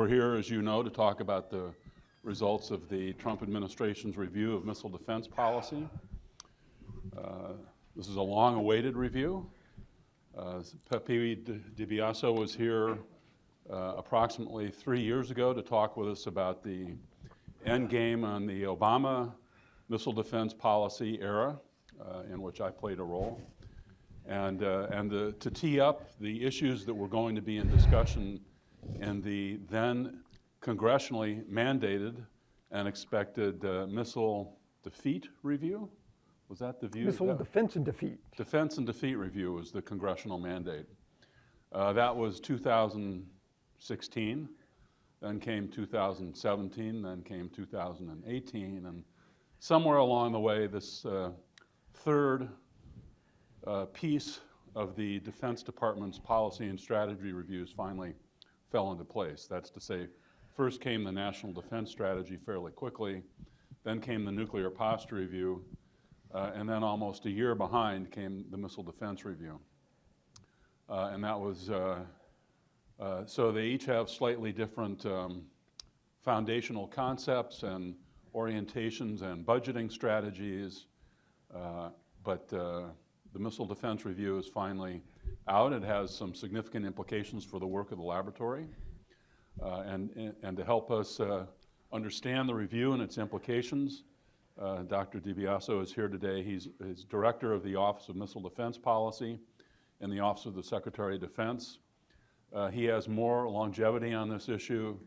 we're here, as you know, to talk about the results of the Trump administration's review of missile defense policy. This is a long-awaited review. Ph.D. DeBiaso was here approximately 3 years ago to talk with us about the end game on the Obama missile defense policy era, in which I played a role, and to tee up the issues that were going to be in discussion in the then congressionally mandated and expected missile defeat review. Was that the view? Missile defense and defeat. Defense and defeat review was the congressional mandate. That was 2016, then came 2017, then came 2018, and somewhere along the way, this third piece of the Defense Department's policy and strategy reviews finally fell into place. That's to say, first came the National Defense Strategy fairly quickly, then came the Nuclear Posture Review, and then almost a year behind came the Missile Defense Review. And that was, so they each have slightly different foundational concepts and orientations and budgeting strategies, but the Missile Defense Review is finally out. It has some significant implications for the work of the laboratory. And to help us understand the review and its implications, Dr. DeBiaso is here today. He's director of the Office of Missile Defense Policy in the Office of the Secretary of Defense. He has more longevity on this issue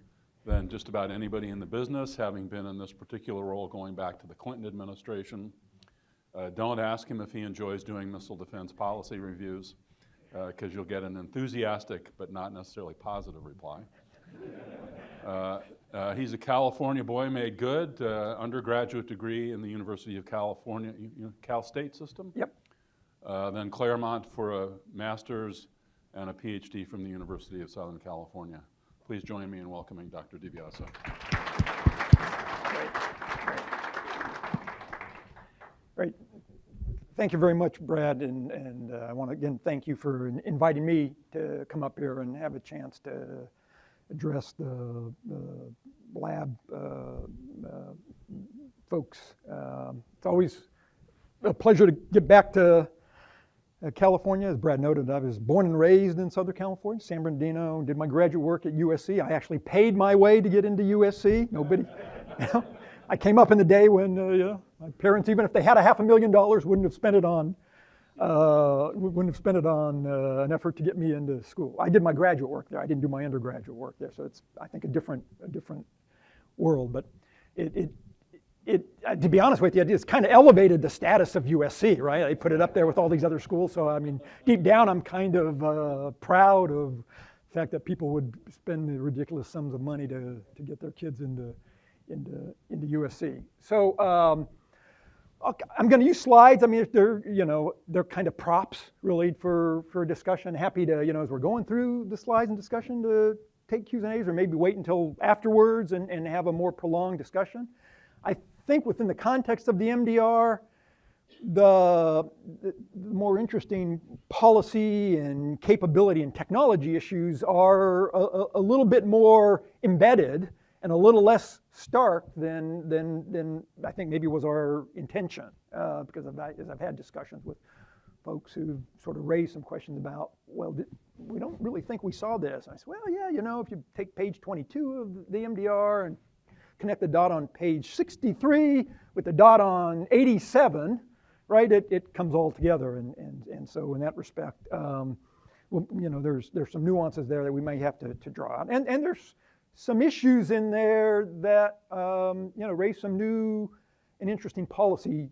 than just about anybody in the business, having been in this particular role going back to the Clinton administration. Don't ask him if he enjoys doing missile defense policy reviews, because you'll get an enthusiastic but not necessarily positive reply. He's a California boy made good, undergraduate degree in the University of California, Cal State system. Yep. Then Claremont for a master's and a Ph.D. from the University of Southern California. Please join me in welcoming Dr. DeBiaso. Great. Thank you very much, Brad, and I want to again thank you for inviting me to come up here and have a chance to address the lab folks. It's always a pleasure to get back to California. As Brad noted, I was born and raised in Southern California, San Bernardino, did my graduate work at USC. I actually paid my way to get into USC. Nobody, I came up in the day when my parents, even if they had $500,000, wouldn't have spent it on an effort to get me into school. I did my graduate work there. I didn't do my undergraduate work there, so it's, I think, a different world. But it to be honest with you, it's kind of elevated the status of USC, right? They put it up there with all these other schools. So I mean, deep down, I'm kind of proud of the fact that people would spend the ridiculous sums of money to get their kids into USC. So I'm going to use slides. I mean, if they're kind of props really for discussion. Happy to, as we're going through the slides and discussion, to take Q's and A's, or maybe wait until afterwards and have a more prolonged discussion. I think within the context of the MDR, the more interesting policy and capability and technology issues are a little bit more embedded and a little less stark than I think maybe was our intention, because as I've had discussions with folks who sort of raised some questions about, well, we don't really think we saw this. And I said, well, yeah, if you take page 22 of the MDR and connect the dot on page 63 with the dot on 87, right? It comes all together, and so in that respect, there's some nuances there that we may have to draw out, and there's some issues in there that raise some new and interesting policy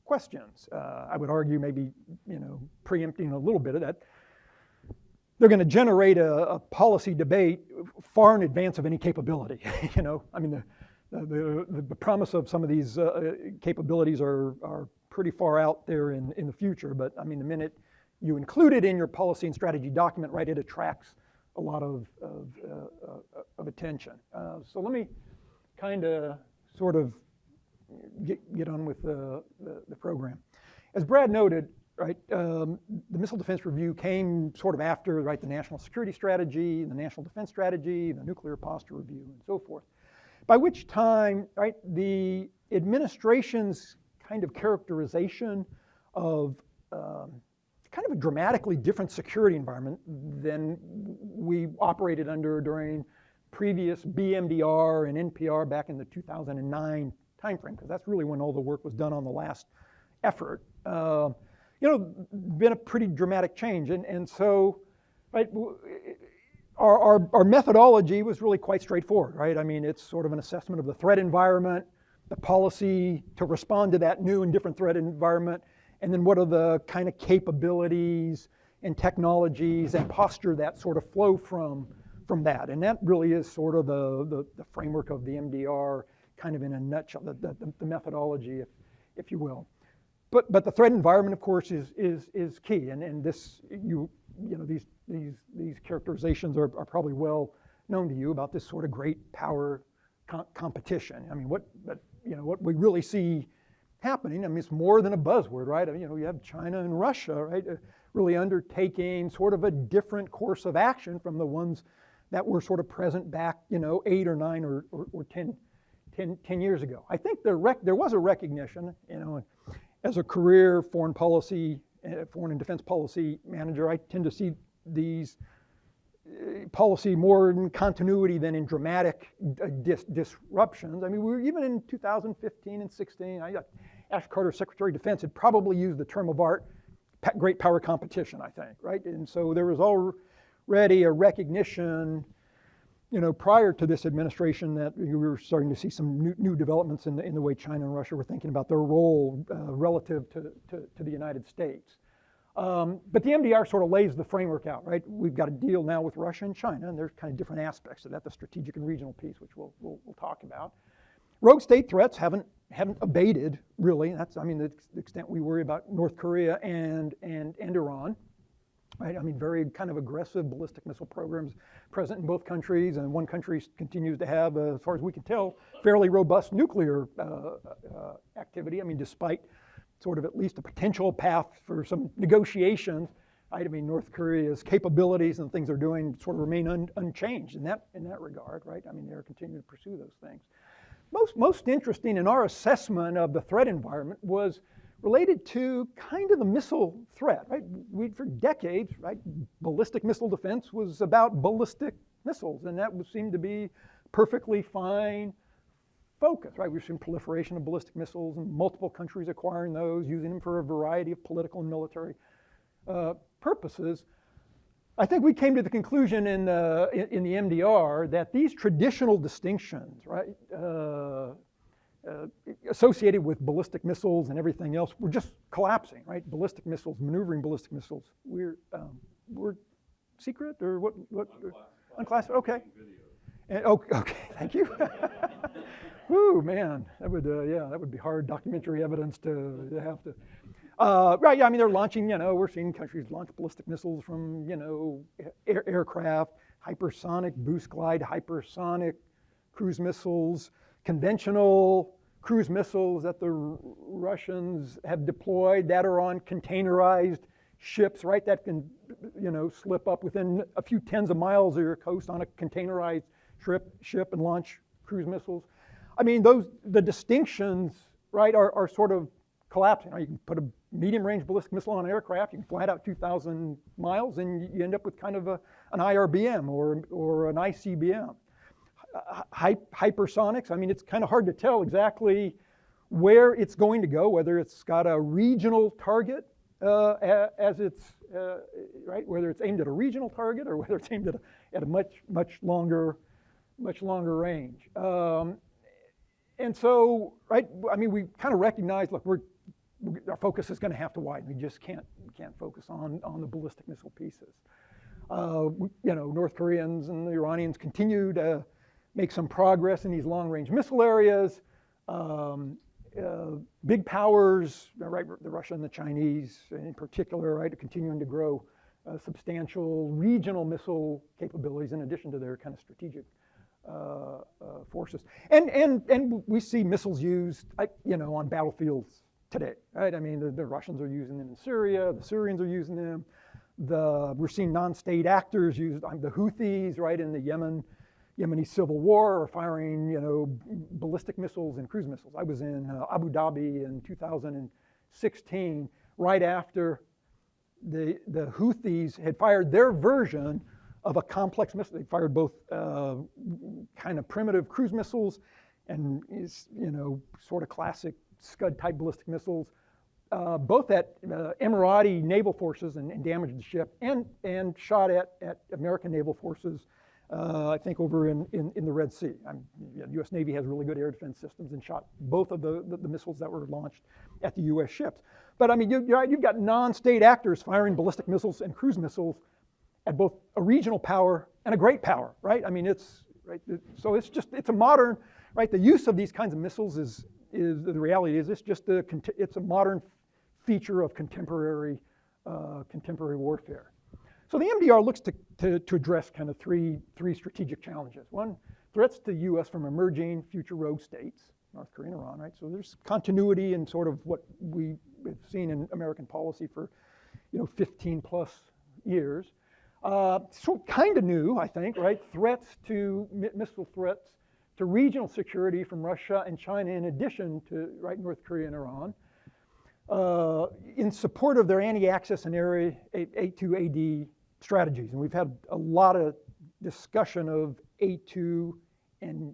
questions. I would argue maybe preempting a little bit of that. They're going to generate a policy debate far in advance of any capability. I mean, the promise of some of these capabilities are pretty far out there in the future. But I mean, the minute you include it in your policy and strategy document, right, it attracts a lot of attention. So let me kind of sort of get on with the program. As Brad noted, right, the Missile Defense Review came sort of after, right, the National Security Strategy, the National Defense Strategy, the Nuclear Posture Review, and so forth. By which time, right, the administration's kind of characterization of kind of a dramatically different security environment than we operated under during previous BMDR and NPR back in the 2009 timeframe, because that's really when all the work was done on the last effort. Been a pretty dramatic change, and so, right, our methodology was really quite straightforward, right? I mean, it's sort of an assessment of the threat environment, the policy to respond to that new and different threat environment, and then what are the kind of capabilities and technologies and posture that sort of flow from that. And that really is sort of the framework of the MDR, kind of in a nutshell, the methodology, if you will. But the threat environment, of course, is key, and this these characterizations are probably well known to you about this sort of great power competition. I mean, what we really see happening, I mean, it's more than a buzzword, right? I mean, you have China and Russia, right, really undertaking sort of a different course of action from the ones that were sort of present back, 8 or 9 or 10 years ago. I think there was a recognition, as a career foreign and defense policy manager, I tend to see these policy more in continuity than in dramatic disruptions. I mean, we were even in 2015 and 16, Ash Carter, Secretary of Defense, had probably used the term of art, great power competition, I think, right? And so there was already a recognition, prior to this administration, that we were starting to see some new developments in the way China and Russia were thinking about their role relative to the United States. But the MDR sort of lays the framework out, right? We've got a deal now with Russia and China, and there's kind of different aspects of that, the strategic and regional piece, which we'll talk about. Rogue state threats haven't abated, really. That's, the extent we worry about North Korea and Iran. Right? I mean, very kind of aggressive ballistic missile programs present in both countries, and one country continues to have, as far as we can tell, fairly robust nuclear activity. I mean, despite sort of at least a potential path for some negotiations, right? I mean, North Korea's capabilities and things they're doing sort of remain unchanged in that regard, right? I mean, they're continuing to pursue those things. Most interesting in our assessment of the threat environment was related to kind of the missile threat, right? For decades, right, ballistic missile defense was about ballistic missiles, and that seemed to be perfectly fine focus, right? We've seen proliferation of ballistic missiles and multiple countries acquiring those, using them for a variety of political and military purposes. I think we came to the conclusion in the MDR that these traditional distinctions, right, associated with ballistic missiles and everything else were just collapsing, right? Ballistic missiles, maneuvering ballistic missiles, we're secret or what? Unclassified. Okay. And, okay, thank you. Woo, man, that would be hard documentary evidence to have to. Right, yeah, I mean, they're launching, we're seeing countries launch ballistic missiles from, aircraft, hypersonic boost glide, hypersonic cruise missiles, conventional cruise missiles that the Russians have deployed that are on containerized ships, right, that can, slip up within a few tens of miles of your coast on a containerized ship and launch cruise missiles. I mean, the distinctions, right, are sort of collapsing. You can put a medium-range ballistic missile on an aircraft, you can fly it out 2,000 miles, and you end up with kind of an IRBM or an ICBM. Hypersonics, I mean, it's kind of hard to tell exactly where it's going to go, whether it's got a regional target as it's, right, whether it's aimed at a regional target or whether it's aimed at a much longer range. And so, right, I mean, we kind of recognize, look, our focus is going to have to widen. We just can't focus on the ballistic missile pieces. North Koreans and the Iranians continue to make some progress in these long-range missile areas. Big powers, right, the Russia and the Chinese in particular, right, are continuing to grow substantial regional missile capabilities in addition to their kind of strategic forces. And we see missiles used, on battlefields today, right? I mean, the Russians are using them in Syria, the Syrians are using them, we're seeing non-state actors use, the Houthis, right, in the Yemeni civil war are firing, ballistic missiles and cruise missiles. I was in Abu Dhabi in 2016, right after the Houthis had fired their version of a complex missile. They fired both kind of primitive cruise missiles and sort of classic Scud-type ballistic missiles, both at Emirati naval forces and damaged the ship, and shot at American naval forces. I think over in the Red Sea. The U.S. Navy has really good air defense systems and shot both of the missiles that were launched at the U.S. ships. But I mean, you've got non-state actors firing ballistic missiles and cruise missiles at both a regional power and a great power, right? I mean, it's a modern, right? The use of these kinds of missiles is the reality is it's a modern feature of contemporary warfare. So the MDR looks to address kind of three strategic challenges. One, threats to the U.S. from emerging future rogue states, North Korea and Iran, right? So there's continuity in sort of what we've seen in American policy for, 15 plus years. So kind of new, I think, right? Missile threats to regional security from Russia and China, in addition to, right, North Korea and Iran. In support of their anti-access and area A2AD strategies. And we've had a lot of discussion of A2 and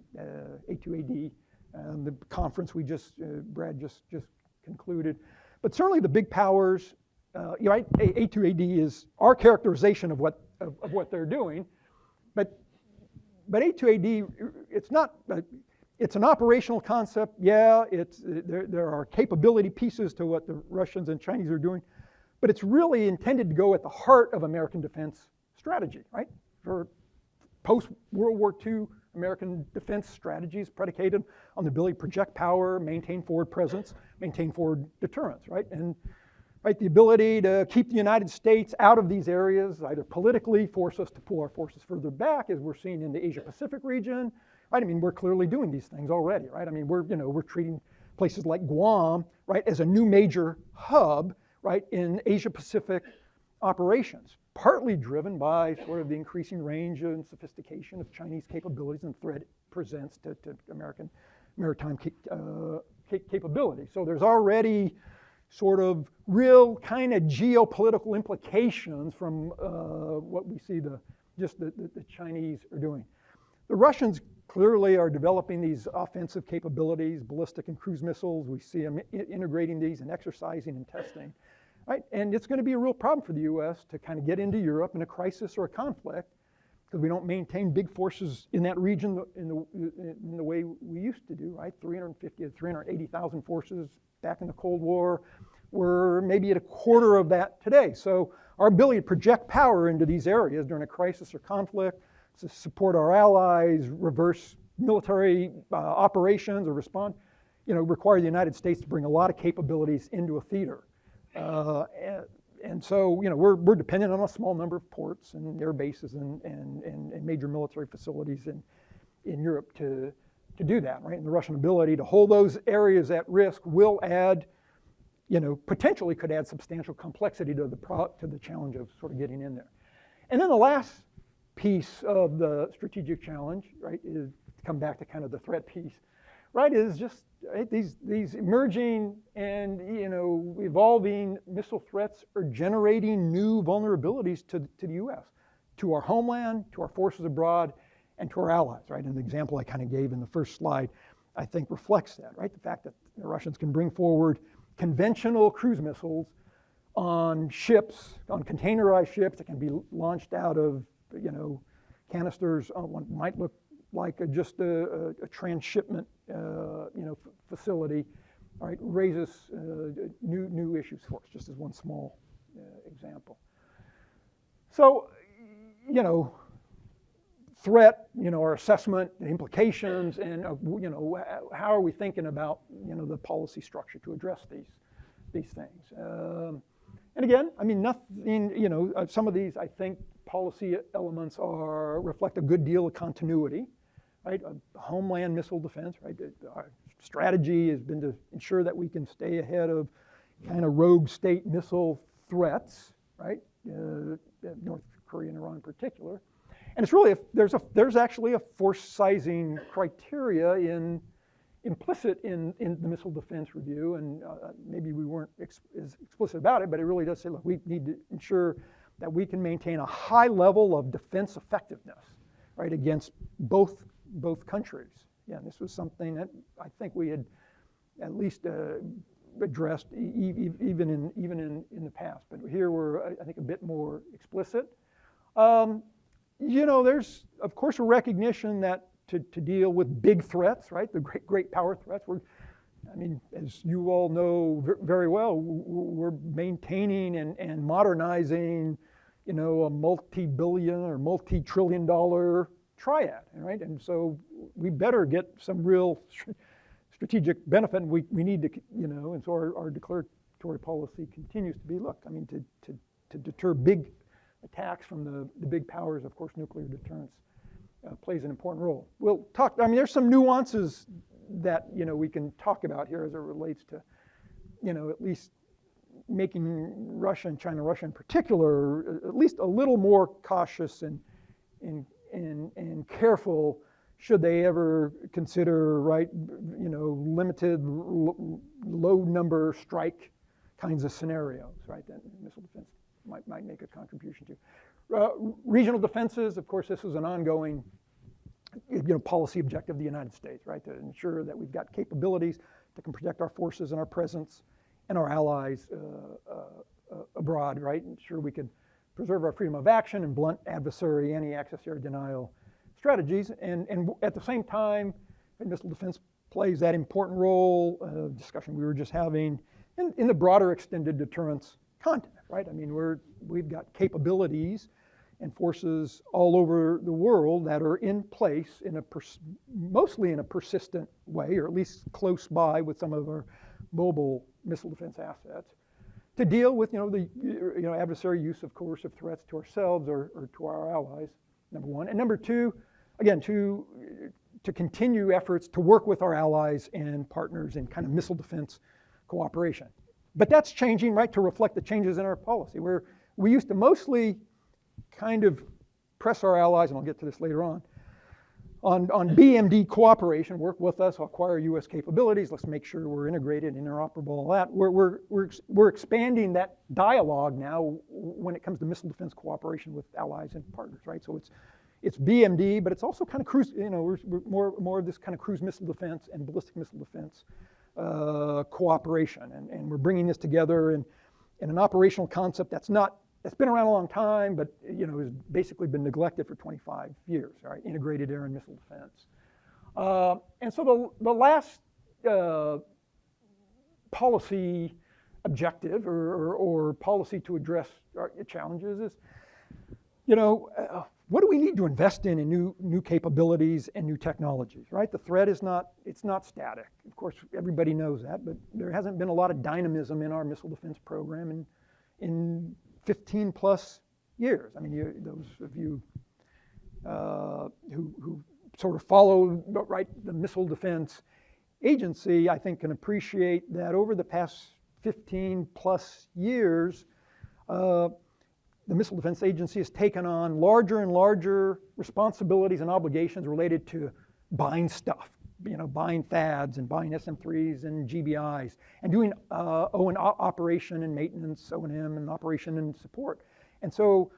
A2AD, the conference Brad just concluded. But certainly the big powers, right, A2AD is our characterization of what they're doing. But A2AD, it's an operational concept. Yeah, there are capability pieces to what the Russians and Chinese are doing, but it's really intended to go at the heart of American defense strategy, right? For post-World War II American defense strategies predicated on the ability to project power, maintain forward presence, maintain forward deterrence, right? And right, the ability to keep the United States out of these areas, either politically force us to pull our forces further back, as we're seeing in the Asia-Pacific region, right? I mean, we're clearly doing these things already, right? I mean, we're treating places like Guam, right, as a new major hub, right, in Asia-Pacific operations, partly driven by sort of the increasing range and sophistication of Chinese capabilities and threat it presents to American maritime capability. So there's already sort of real kind of geopolitical implications from what we see the Chinese are doing. The Russians clearly are developing these offensive capabilities, ballistic and cruise missiles. We see them integrating these and exercising and testing, right? And it's going to be a real problem for the U.S. to kind of get into Europe in a crisis or a conflict, because we don't maintain big forces in that region in the way we used to do, right? 350 to 380,000 forces back in the Cold War. We're maybe at a quarter of that today. So our ability to project power into these areas during a crisis or conflict, to support our allies, reverse military operations or respond, require the United States to bring a lot of capabilities into a theater. And so, we're dependent on a small number of ports and air bases and major military facilities in Europe to do that, right? And the Russian ability to hold those areas at risk will add, potentially could add substantial complexity to the challenge of sort of getting in there. And then the last piece of the strategic challenge, right, is to come back to kind of the threat piece, right, is just right, these emerging and evolving missile threats are generating new vulnerabilities to the U.S., to our homeland, to our forces abroad, and to our allies, right? And the example I kind of gave in the first slide, I think reflects that, right? The fact that the Russians can bring forward conventional cruise missiles on ships, on containerized ships that can be launched out of canisters on what might look like just a transshipment, facility, all right, raises new issues for us, just as one small example. So, threat, our assessment, the implications, and how are we thinking about the policy structure to address these things. And again, I mean, nothing, some of these, I think, policy elements reflect a good deal of continuity, right? Homeland missile defense, right? Our strategy has been to ensure that we can stay ahead of kind of rogue state missile threats, right? North Korea and Iran in particular. And it's really, there's actually a force sizing criteria implicit in the missile defense review, and maybe we weren't as explicit about it, but it really does say, look, we need to ensure that we can maintain a high level of defense effectiveness, right, against both countries. Yeah, and this was something that I think we had at least addressed even in the past, but here we're, I think, a bit more explicit. You know, there's of course a recognition that to deal with big threats, right, the great power threats, I mean, as you all know very well, we're maintaining and modernizing, you know, a multi-billion or multi-trillion-dollar triad, right? And so we better get some real strategic benefit. And we need to, you know, and so our declaratory policy continues to be, look, I mean, to deter big attacks from the big powers, of course, nuclear deterrence plays an important role. We'll talk, I mean, there's some nuances that, you know, we can talk about here as it relates to, you know, at least making Russia and China, Russia in particular, at least a little more cautious and careful should they ever consider, right, you know, limited, low number strike kinds of scenarios, right, that missile defense might make a contribution to. Regional defenses, of course, this is an ongoing, you know, policy objective of the United States, right, to ensure that we've got capabilities that can protect our forces and our presence and our allies abroad, right, ensure we can preserve our freedom of action and blunt adversary anti-access air denial strategies, and at the same time, missile defense plays that important role, discussion we were just having, in the broader extended deterrence context, right? I mean, we've got capabilities and forces all over the world that are in place in mostly in a persistent way, or at least close by with some of our mobile missile defense assets, to deal with, you know, the adversary use of coercive threats to ourselves or to our allies, number one. And number two, again, to continue efforts to work with our allies and partners in kind of missile defense cooperation. But that's changing, right, to reflect the changes in our policy, where we used to mostly kind of press our allies, and I'll get to this later on BMD cooperation, work with us, acquire U.S. capabilities, let's make sure we're integrated, interoperable, all that. We're expanding that dialogue now when it comes to missile defense cooperation with allies and partners, right? So it's BMD, but it's also kind of cruise, you know, we're more of this kind of cruise missile defense and ballistic missile defense cooperation, and we're bringing this together in an operational concept that's been around a long time, but, you know, has basically been neglected for 25 years, right? Integrated air and missile defense. And so the last policy objective or policy to address our challenges is, you know, what do we need to invest in new capabilities and new technologies, right? The threat is not static. Of course, everybody knows that, but there hasn't been a lot of dynamism in our missile defense program in 15 plus years. I mean, those of you who sort of follow, right, the Missile Defense Agency, I think, can appreciate that over the past 15 plus years, the Missile Defense Agency has taken on larger and larger responsibilities and obligations related to buying stuff, you know, buying THAADs and buying SM3s and GBIs, and doing operation and maintenance, O&M and operation and support. And so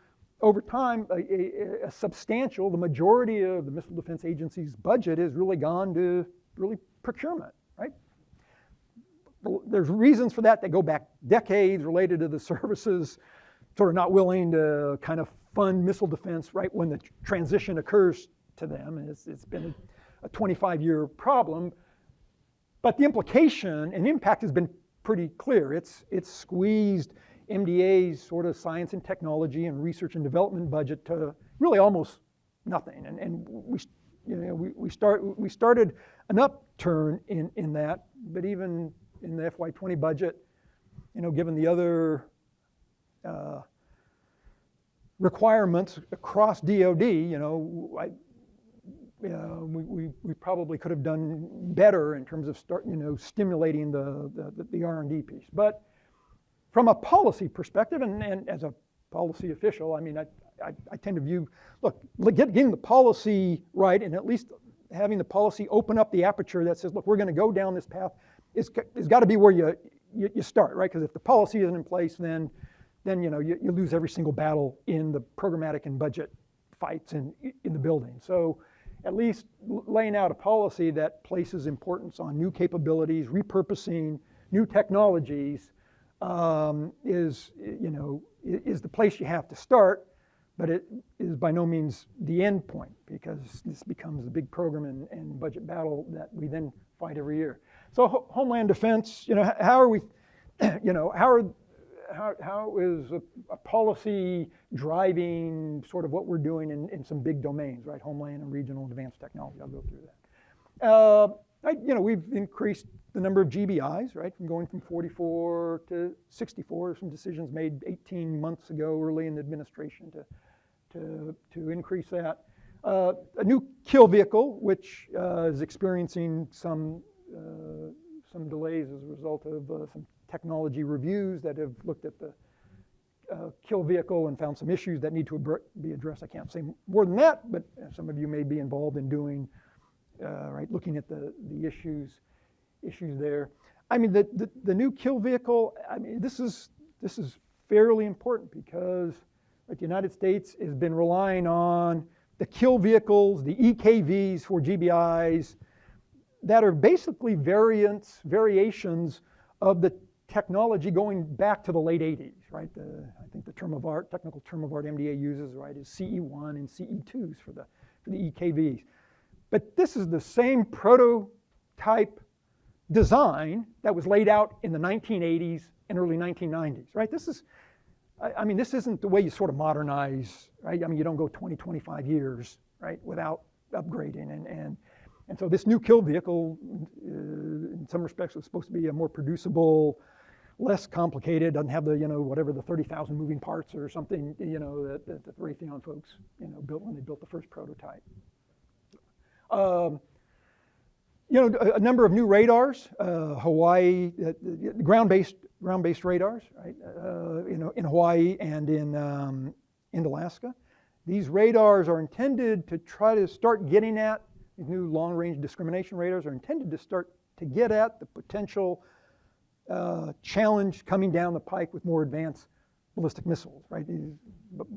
over time, a substantial, the majority of the Missile Defense Agency's budget has really gone to procurement, right? There's reasons for that go back decades related to the services sort of not willing to kind of fund missile defense right when the transition occurs to them. And it's been a 25-year problem, but the implication and impact has been pretty clear. It's squeezed MDA's sort of science and technology and research and development budget to really almost nothing. And we started an upturn in that, but even in the FY20 budget, you know, given the other requirements across DoD, you know, we probably could have done better in terms of stimulating the R&D piece. But from a policy perspective, and as a policy official, I mean, I tend to view, look, getting the policy right, and at least having the policy open up the aperture that says, look, we're going to go down this path, is got to be where you start, right? Because if the policy isn't in place, then you lose every single battle in the programmatic and budget fights in the building. So at least laying out a policy that places importance on new capabilities, repurposing new technologies is the place you have to start, but it is by no means the end point, because this becomes the big program and budget battle that we then fight every year. So Homeland Defense, how are we, how is a policy driving sort of what we're doing in some big domains, right? Homeland and regional and advanced technology. I'll go through that. We've increased the number of GBIs, right? From going from 44 to 64. Some decisions made 18 months ago, early in the administration, to increase that. A new kill vehicle, which is experiencing some delays as a result of some technology reviews that have looked at the kill vehicle and found some issues that need to be addressed. I can't say more than that, but some of you may be involved in doing, looking at the issues there. I mean, the new kill vehicle, I mean, this is fairly important, because the United States has been relying on the kill vehicles, the EKVs for GBIs, that are basically variations of the technology going back to the late 80s, right? I think the technical term of art MDA uses, right, is CE1 and CE2s for the EKVs. But this is the same prototype design that was laid out in the 1980s and early 1990s, right? This isn't the way you sort of modernize, right? I mean, you don't go 20, 25 years, right, without upgrading. And so this new kill vehicle, in some respects, was supposed to be a more producible, less complicated, doesn't have the, whatever the 30,000 moving parts or something, that the Raytheon folks, built when they built the first prototype. A number of new radars, Hawaii, ground-based radars, right? In Hawaii and in Alaska. These radars are intended to try to start getting at, these new long-range discrimination radars are intended to start to get at the potential challenge coming down the pike with more advanced ballistic missiles, right?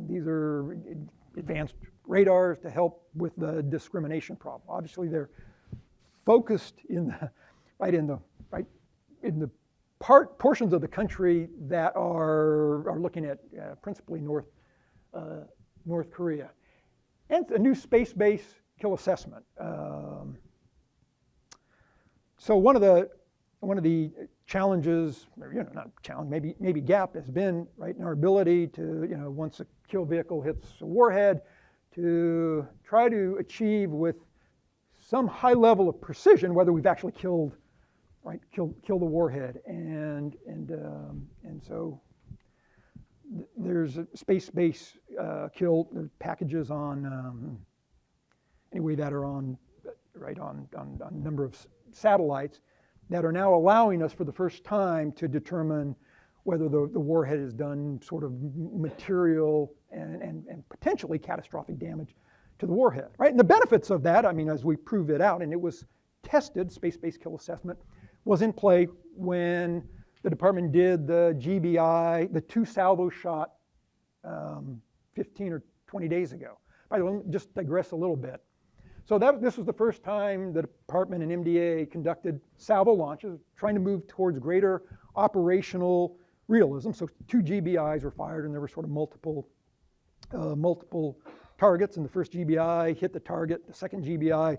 These are advanced radars to help with the discrimination problem. Obviously, they're focused in the portions of the country that are looking at principally North Korea, and a new space-based kill assessment. So one of the challenges, or, not challenge, maybe gap, has been, right, in our ability to, once a kill vehicle hits a warhead, to try to achieve with some high level of precision whether we've actually killed the warhead, and so there's a space-based kill packages on anyway that are on a number of satellites that are now allowing us for the first time to determine whether the warhead has done sort of material and potentially catastrophic damage to the warhead, right? And the benefits of that, I mean, as we prove it out, and it was tested, space-based kill assessment was in play when the department did the GBI, the 2 salvo shot 15 or 20 days ago. By the way, let me just digress a little bit. So this was the first time the department and MDA conducted salvo launches, trying to move towards greater operational realism. So 2 GBIs were fired, and there were sort of multiple targets, and the first GBI hit the target. The second GBI,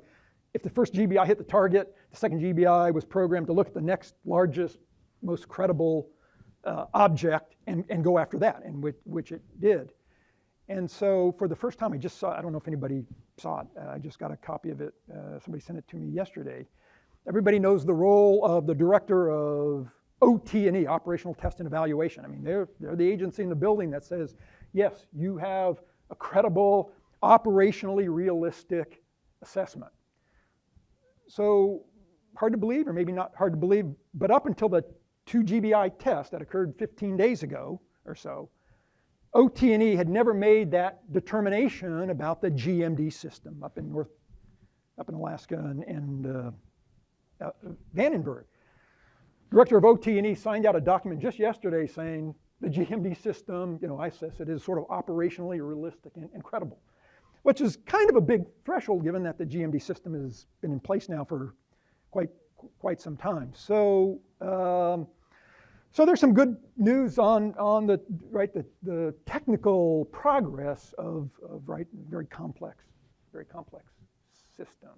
if the first GBI hit the target, the second GBI was programmed to look at the next largest, most credible object and go after that, and which it did. And so for the first time, I don't know if anybody saw it, I just got a copy of it, somebody sent it to me yesterday. Everybody knows the role of the director of OT&E, Operational Test and Evaluation. I mean, they're the agency in the building that says, yes, you have a credible, operationally realistic assessment. So hard to believe, or maybe not hard to believe, but up until the 2 GBI test that occurred 15 days ago or so, OT&E had never made that determination about the GMD system up in Alaska and Vandenberg. Director of OT&E signed out a document just yesterday saying the GMD system, I assess it is sort of operationally realistic and credible, which is kind of a big threshold given that the GMD system has been in place now for quite some time. So so there's some good news on the technical progress of very complex system.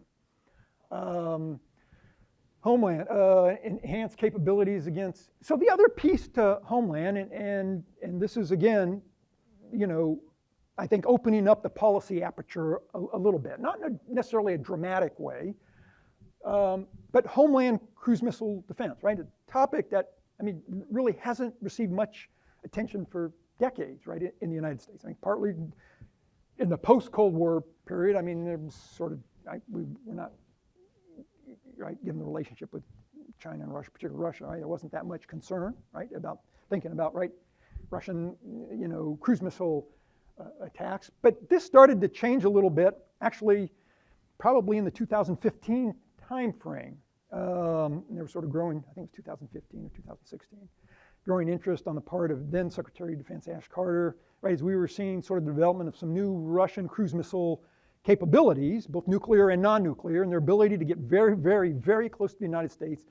Homeland, enhanced capabilities against, so the other piece to Homeland, and this is again, I think opening up the policy aperture a little bit, not in necessarily a dramatic way, but Homeland cruise missile defense, right? A topic that, really hasn't received much attention for decades, right, in the United States. Partly in the post-Cold War period, there was sort of, we're not, right, given the relationship with China and Russia, particularly Russia, right, there wasn't that much concern, right, about thinking about, right, Russian, cruise missile attacks. But this started to change a little bit, actually, probably in the 2015 time frame. There was sort of growing, I think it was 2015 or 2016, growing interest on the part of then Secretary of Defense Ash Carter, right, as we were seeing sort of the development of some new Russian cruise missile capabilities, both nuclear and non-nuclear, and their ability to get very, very, very close to the United States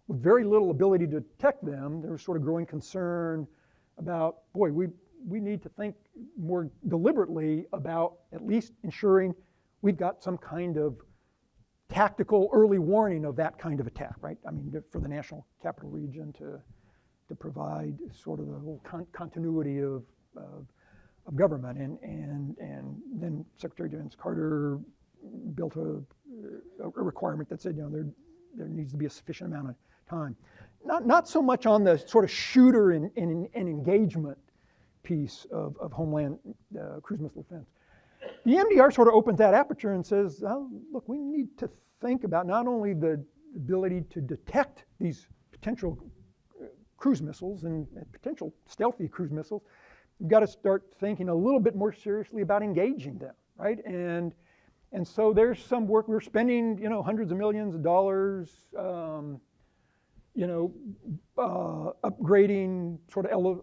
with very little ability to detect them. There was sort of growing concern about, boy, we need to think more deliberately about at least ensuring we've got some kind of tactical early warning of that kind of attack, right? For the National Capital Region to provide sort of the whole continuity of government, and then Secretary of Defense Carter built a requirement that said, there needs to be a sufficient amount of time. Not so much on the sort of shooter and engagement piece of Homeland cruise missile defense. The MDR sort of opens that aperture and says, oh, look, we need to think about not only the ability to detect these potential cruise missiles and potential stealthy cruise missiles, we've got to start thinking a little bit more seriously about engaging them, right? And so there's some work, we're spending, hundreds of millions of dollars, upgrading sort of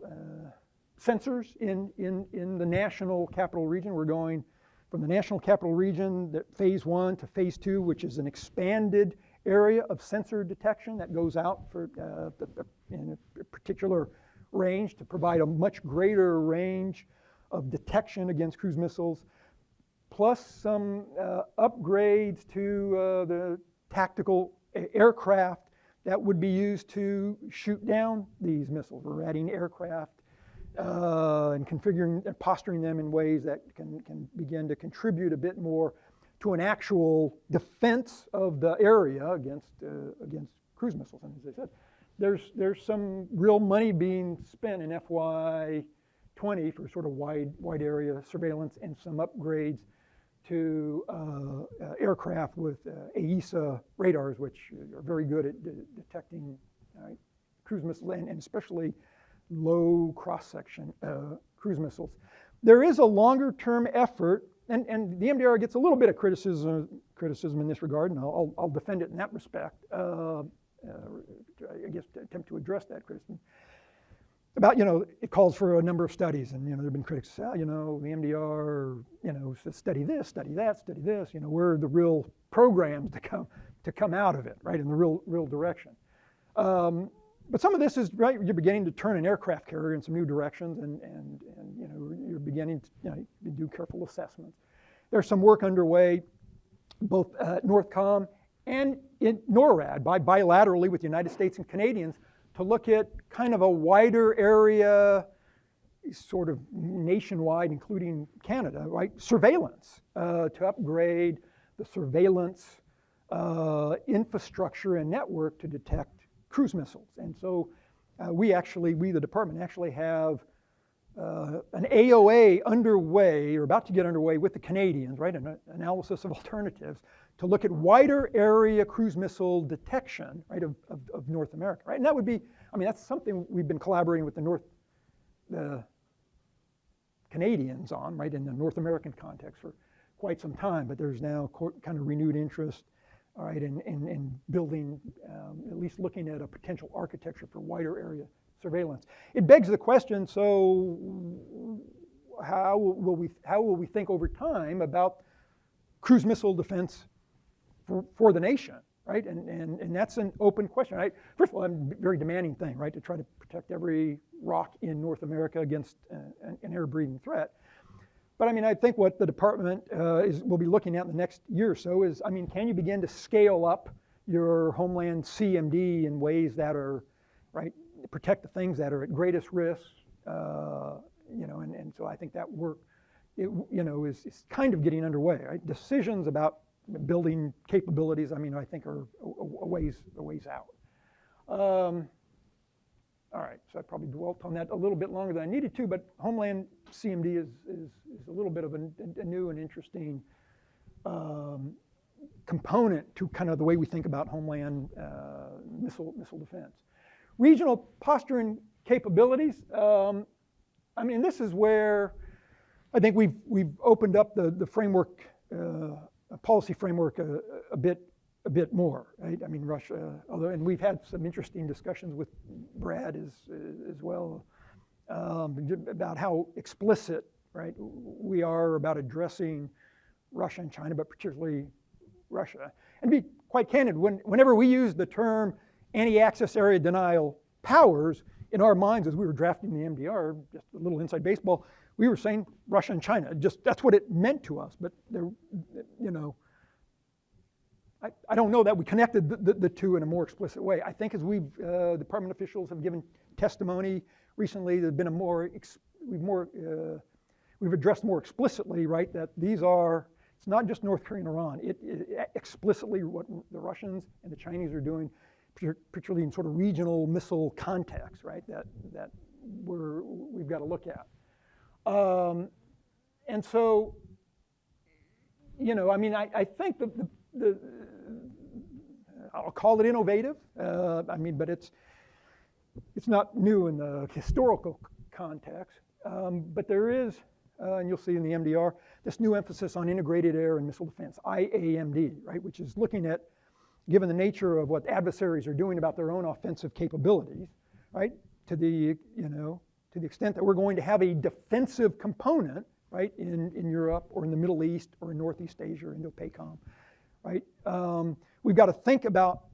sensors in the National Capital Region. We're going from the National Capital Region, phase 1 to phase 2, which is an expanded area of sensor detection that goes out for in a particular range to provide a much greater range of detection against cruise missiles, plus some upgrades to the tactical aircraft that would be used to shoot down these missiles. We're adding aircraft and configuring and posturing them in ways that can begin to contribute a bit more to an actual defense of the area against cruise missiles. And as I said, there's some real money being spent in FY20 for sort of wide area surveillance and some upgrades to aircraft with AESA radars, which are very good at detecting cruise missiles and especially low cross-section cruise missiles. There is a longer-term effort, and the MDR gets a little bit of criticism in this regard, and I'll defend it in that respect. I guess to attempt to address that criticism. About, it calls for a number of studies, and, there have been critics say, the MDR, says study this, study that, study this, where are the real programs to come out of it, right, in the real direction. But some of this is, right, you're beginning to turn an aircraft carrier in some new directions, and you're beginning to do careful assessments. There's some work underway, both at NORTHCOM and in NORAD, bilaterally with the United States and Canadians, to look at kind of a wider area, sort of nationwide, including Canada, right, surveillance, to upgrade the surveillance infrastructure and network to detect cruise missiles. And so we, the department, actually have an AOA underway, or about to get underway with the Canadians, right, an analysis of alternatives, to look at wider area cruise missile detection, right, of North America, right? And that would be, I mean, that's something we've been collaborating with the Canadians on, right, in the North American context for quite some time, but there's now kind of renewed interest, all right, in building, at least looking at a potential architecture for wider area surveillance. It begs the question, so how will we think over time about cruise missile defense for the nation, right? And that's an open question, right? First of all, a very demanding thing, right, to try to protect every rock in North America against an air-breathing threat. But I mean, I think what the department will be looking at in the next year or so is, I mean, can you begin to scale up your Homeland CMD in ways that are, right, protect the things that are at greatest risk, you know, and so I think that work, you know, is kind of getting underway, right? Decisions about building capabilities, I mean, I think are a ways out. All right, so I probably dwelt on that a little bit longer than I needed to, but Homeland CMD is a little bit of a new and interesting component to kind of the way we think about Homeland missile defense. Regional posture and capabilities. I mean, this is where I think we've opened up the framework, policy framework a bit more, right? I mean, Russia, and we've had some interesting discussions with Brad as well about how explicit, right, we are about addressing Russia and China, but particularly Russia. And to be quite candid, whenever we use the term anti-access area denial powers, in our minds as we were drafting the MDR, just a little inside baseball, we were saying Russia and China. Just that's what it meant to us. But there, you know, I don't know that we connected the two in a more explicit way. I think as department officials have given testimony recently, there's been we've addressed more explicitly, right, that these are, it's not just North Korea and Iran. It explicitly what the Russians and the Chinese are doing, particularly in sort of regional missile context, right, that we've got to look at. And so, you know, I mean, I think the I'll call it innovative. I mean, but it's not new in the historical context. But there is, and you'll see in the MDR, this new emphasis on integrated air and missile defense, IAMD, right, which is looking at, given the nature of what adversaries are doing about their own offensive capabilities, right, to the extent that we're going to have a defensive component, right, in Europe or in the Middle East or in Northeast Asia or Indo-PACOM, right, we've got to think about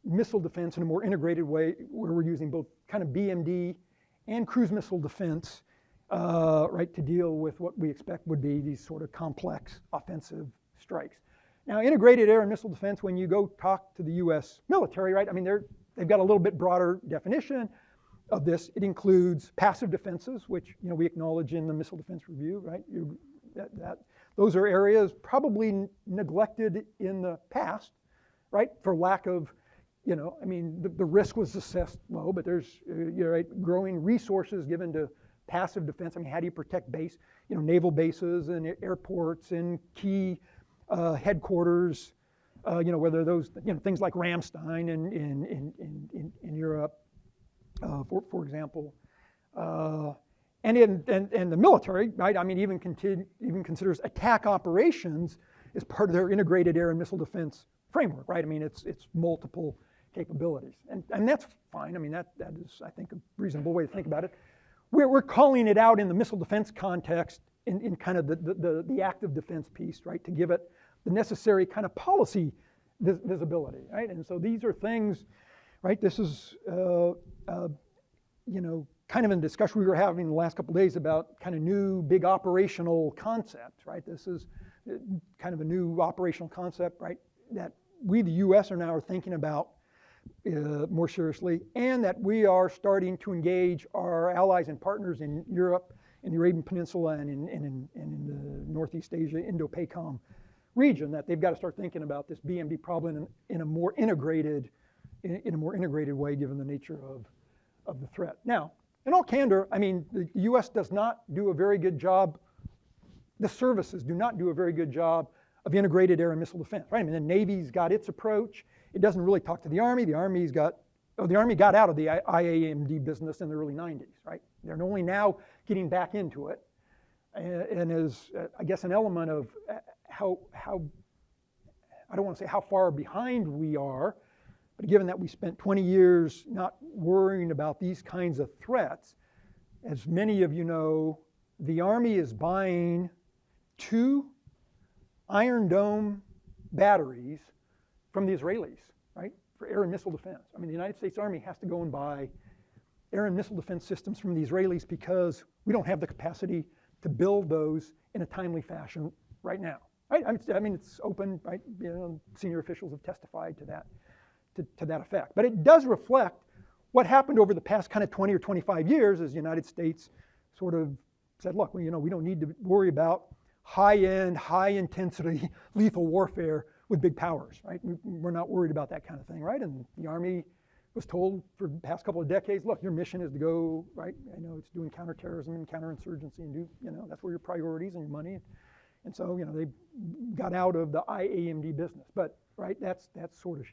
missile defense in a more integrated way where we're using both kind of BMD and cruise missile defense, right, to deal with what we expect would be these sort of complex offensive strikes. Now, integrated air and missile defense, when you go talk to the U.S. military, right, I mean, they've got a little bit broader definition of this. It includes passive defenses, which, you know, we acknowledge in the Missile Defense Review, right? Those are areas probably neglected in the past, right, for lack of, you know, I mean, the risk was assessed low, but there's, right, growing resources given to passive defense. I mean, how do you protect naval bases and airports and key headquarters, you know, whether those, you know, things like Ramstein in Europe, for example, and the military, right? I mean, even considers attack operations as part of their integrated air and missile defense framework, right? I mean, it's multiple capabilities, and that's fine. I mean, that is, I think, a reasonable way to think about it. We're calling it out in the missile defense context in kind of the active defense piece, right, to give it the necessary kind of policy visibility, right? And so these are things, right? This is, you know, kind of in discussion we were having the last couple of days about kind of new big operational concepts, right? This is kind of a new operational concept, right, that we, the U.S., are thinking about more seriously, and that we are starting to engage our allies and partners in Europe, in the Arabian Peninsula, and in the Northeast Asia, Indo-PACOM region, that they've got to start thinking about this BMD problem in a more integrated way, given the nature of the threat. Now, in all candor, I mean, the U.S. does not do a very good job, the services do not do a very good job of integrated air and missile defense, right? I mean, the Navy's got its approach. It doesn't really talk to the Army. The Army got out of the IAMD business in the early 90s, right? They're only now getting back into it, and is, I guess, an element of how, I don't want to say how far behind we are, but given that we spent 20 years not worrying about these kinds of threats, as many of you know, the Army is buying 2 Iron Dome batteries from the Israelis, right, for air and missile defense. I mean, the United States Army has to go and buy air and missile defense systems from the Israelis because we don't have the capacity to build those in a timely fashion right now. Right? I mean, it's open, right? You know, senior officials have testified to that, to that effect. But it does reflect what happened over the past kind of 20 or 25 years as the United States sort of said, look, we don't need to worry about high-end, high-intensity lethal warfare with big powers, right? We're not worried about that kind of thing, right? And the Army was told for the past couple of decades, look, your mission is to go, right? I know it's doing counterterrorism and counterinsurgency and do, that's where your priorities and your money. And so, they got out of the IAMD business. But, right, that's sort of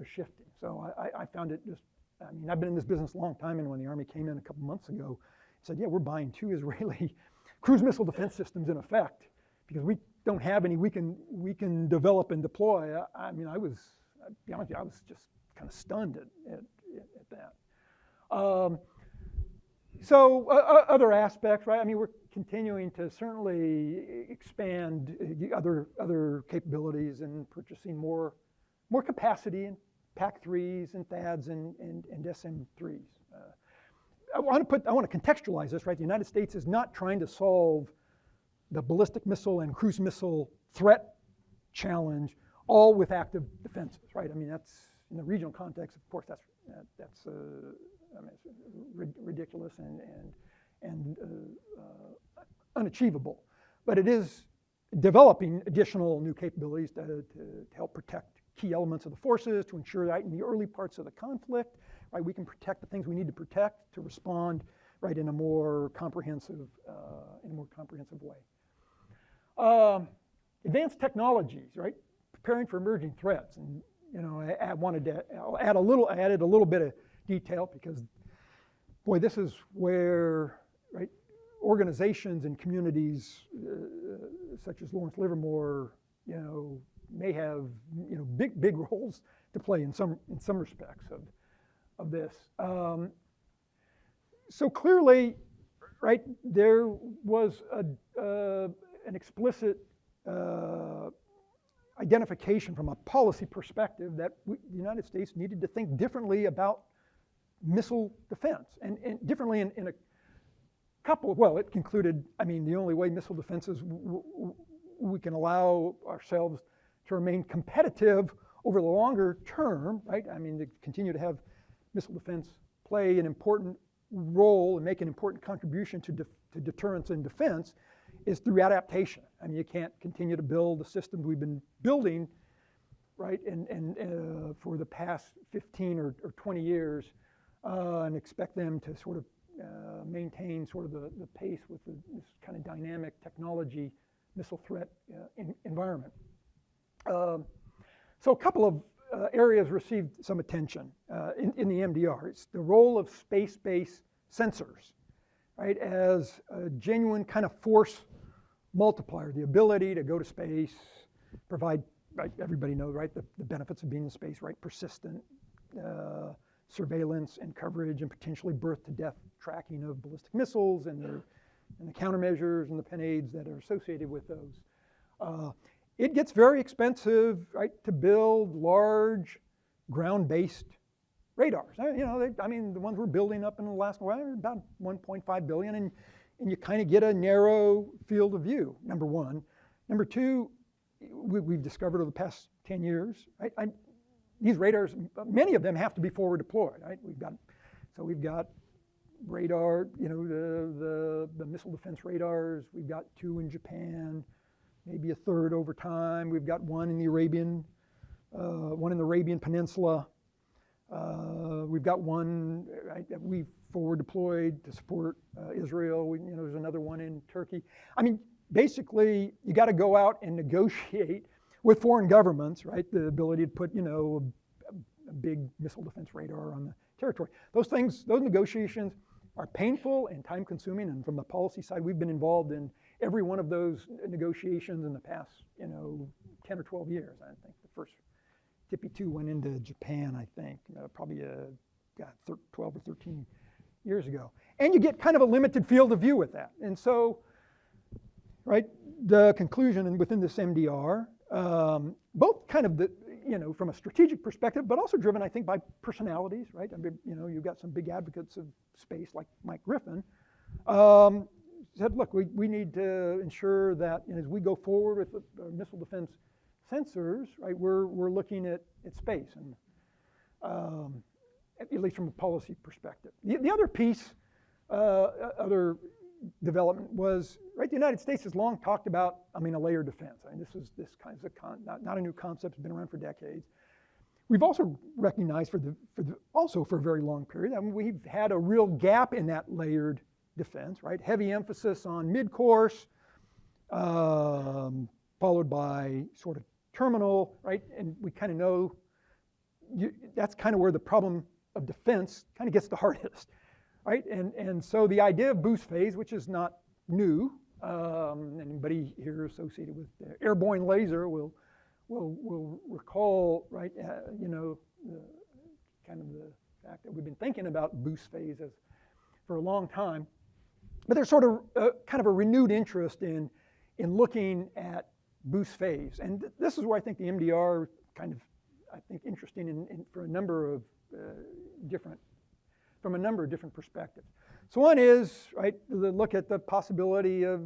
shifting. So I found it just, I mean, I've been in this business a long time, and when the Army came in a couple months ago, said, yeah, we're buying 2 Israeli cruise missile defense systems in effect because we don't have any we can develop and deploy. I mean, I'll be honest with you, I was just kind of stunned at that. So other aspects, right? I mean, we're continuing to certainly expand other capabilities and purchasing more capacity in PAC-3s and THAADs and SM3s. I want to contextualize this, right? The United States is not trying to solve the ballistic missile and cruise missile threat challenge all with active defenses, right? I mean, that's in the regional context. Of course, that's I mean, it's ridiculous and unachievable. But it is developing additional new capabilities to help protect key elements of the forces, to ensure that in the early parts of the conflict, right, we can protect the things we need to protect to respond, right, in a more comprehensive way. Advanced technologies, right, preparing for emerging threats, and I added a little bit of detail because, boy, this is where, right, organizations and communities such as Lawrence Livermore, may have big roles to play in some respects of this. So clearly, right, there was an explicit identification from a policy perspective that the United States needed to think differently about missile defense, and differently in a couple of, well, it concluded, I mean, the only way missile defenses we can allow ourselves to remain competitive over the longer term, right? I mean, to continue to have missile defense play an important role and make an important contribution to deterrence and defense is through adaptation. I mean, you can't continue to build the systems we've been building, right, and for the past 15 or 20 years and expect them to sort of maintain sort of the pace with this kind of dynamic technology missile threat environment. So a couple of areas received some attention in the MDR. It's the role of space-based sensors, right, as a genuine kind of force multiplier, the ability to go to space, provide, right, everybody knows, right, the benefits of being in space, right, persistent surveillance and coverage and potentially birth-to-death tracking of ballistic missiles and the countermeasures and the penades that are associated with those. It gets very expensive, right, to build large ground-based radars. I mean, the ones we're building up in Alaska, well, they're about $1.5 billion, and you kind of get a narrow field of view, number one. Number two, we've discovered over the past 10 years, right, these radars, many of them have to be forward deployed, right? We've got radar, the missile defense radars. We've got 2 in Japan, maybe a third over time. We've got one in the Arabian Peninsula. We've got one right, that we forward deployed to support Israel. There's another one in Turkey. I mean, basically, you got to go out and negotiate with foreign governments, right? The ability to put, a big missile defense radar on the territory. Those negotiations are painful and time consuming. And from the policy side, we've been involved in every one of those negotiations in the past, 10 or 12 years. I think the first Tippy 2 went into Japan, I think, probably 12 or 13 years ago. And you get kind of a limited field of view with that. And so, right, the conclusion and within this MDR, both kind of from a strategic perspective, but also driven, I think, by personalities, right? I mean, you've got some big advocates of space like Mike Griffin, said, look, we need to ensure that as we go forward with missile defense sensors, right, we're looking at space, and at least from a policy perspective. The other piece, other development was, right, the United States has long talked about, a layered defense. I mean, this kind of not a new concept, it's been around for decades. We've also recognized also for a very long period, we've had a real gap in that layered defense, right? Heavy emphasis on mid-course, followed by sort of terminal, right? And we kind of know that's kind of where the problem of defense kind of gets the hardest. Right, and so the idea of Boostphase, which is not new, anybody here associated with airborne laser will recall, right, the fact that we've been thinking about Boostphase for a long time, but there's sort of kind of a renewed interest in looking at Boostphase, and this is where I think the MDR kind of, I think, interesting for a number of from a number of different perspectives. So one is, right, the look at the possibility of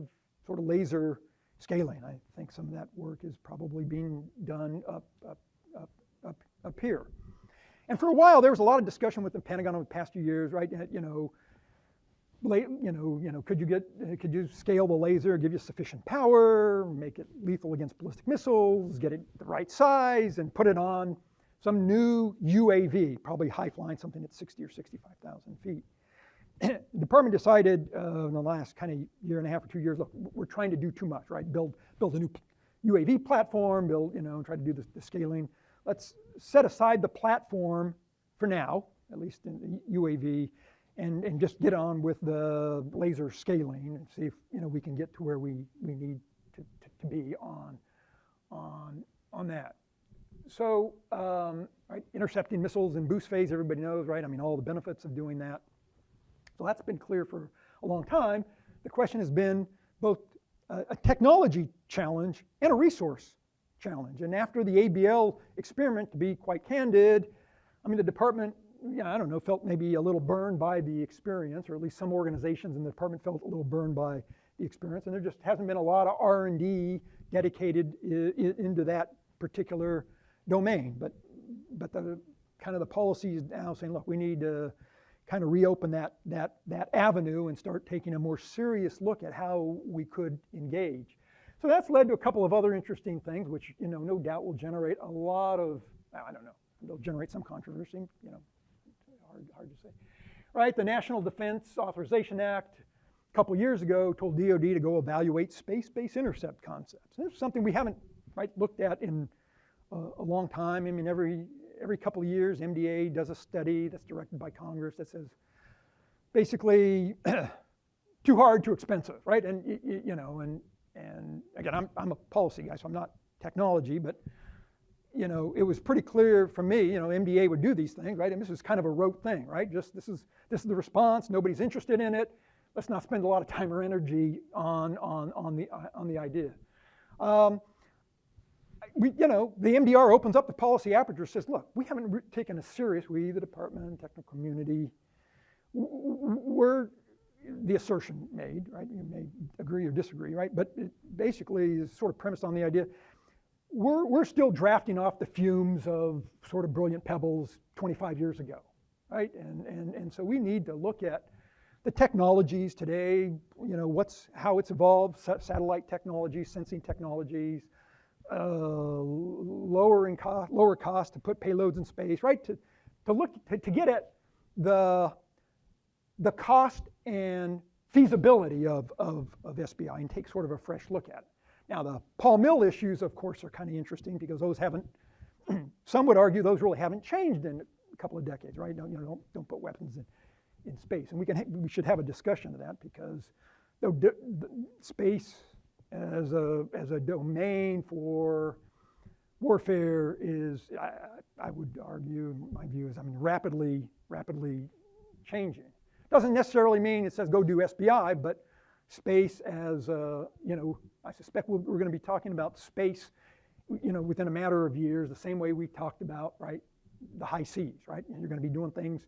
sort of laser scaling. I think some of that work is probably being done up here. And for a while, there was a lot of discussion with the Pentagon over the past few years, right? Could you scale the laser, give you sufficient power, make it lethal against ballistic missiles, get it the right size, and put it on some new UAV, probably high-flying, something at 60 or 65,000 feet. The department decided in the last kind of year and a half or 2 years, look, we're trying to do too much, right? Build a new UAV platform, try to do the scaling. Let's set aside the platform for now, at least in the UAV, and just get on with the laser scaling and see if we can get to where we need to be on that. So, right, intercepting missiles in Boostphase, everybody knows, right? All the benefits of doing that. So that's been clear for a long time. The question has been both a technology challenge and a resource challenge. And after the ABL experiment, to be quite candid, the department, felt maybe a little burned by the experience, or at least some organizations in the department felt a little burned by the experience. And there just hasn't been a lot of R&D dedicated into that particular domain, but the kind of the policy is now saying, look, we need to kind of reopen that avenue and start taking a more serious look at how we could engage. So that's led to a couple of other interesting things, which no doubt will generate a lot of, they'll generate some controversy, hard to say. Right, the National Defense Authorization Act a couple years ago told DoD to go evaluate space-based intercept concepts. And this is something we haven't looked at in a long time. Every couple of years, MDA does a study that's directed by Congress that says, basically, too hard, too expensive, right? And and again, I'm a policy guy, so I'm not technology, but it was pretty clear for me, MDA would do these things, right? And this is kind of a rote thing, right? Just this is the response. Nobody's interested in it. Let's not spend a lot of time or energy on the idea. The MDR opens up the policy aperture, says, look, we haven't taken a serious, we, the department and technical community, we're the assertion made, right? You may agree or disagree, right? But it basically is sort of premised on the idea, we're still drafting off the fumes of sort of brilliant pebbles 25 years ago, right? And so we need to look at the technologies today, how it's evolved, satellite technologies, sensing technologies, lower cost to put payloads in space, right? To get at the the cost and feasibility of SBI and take sort of a fresh look at it. Now, the Paul Mill issues, of course, are kind of interesting because those haven't, some would argue those really haven't changed in a couple of decades, right? Don't put weapons in space. And we should have a discussion of that because the space as a domain for warfare is, I would argue, my view is, rapidly changing. Doesn't necessarily mean it says go do SBI, but space as, I suspect we're going to be talking about space, within a matter of years, the same way we talked about, right, the high seas, right? And you're going to be doing things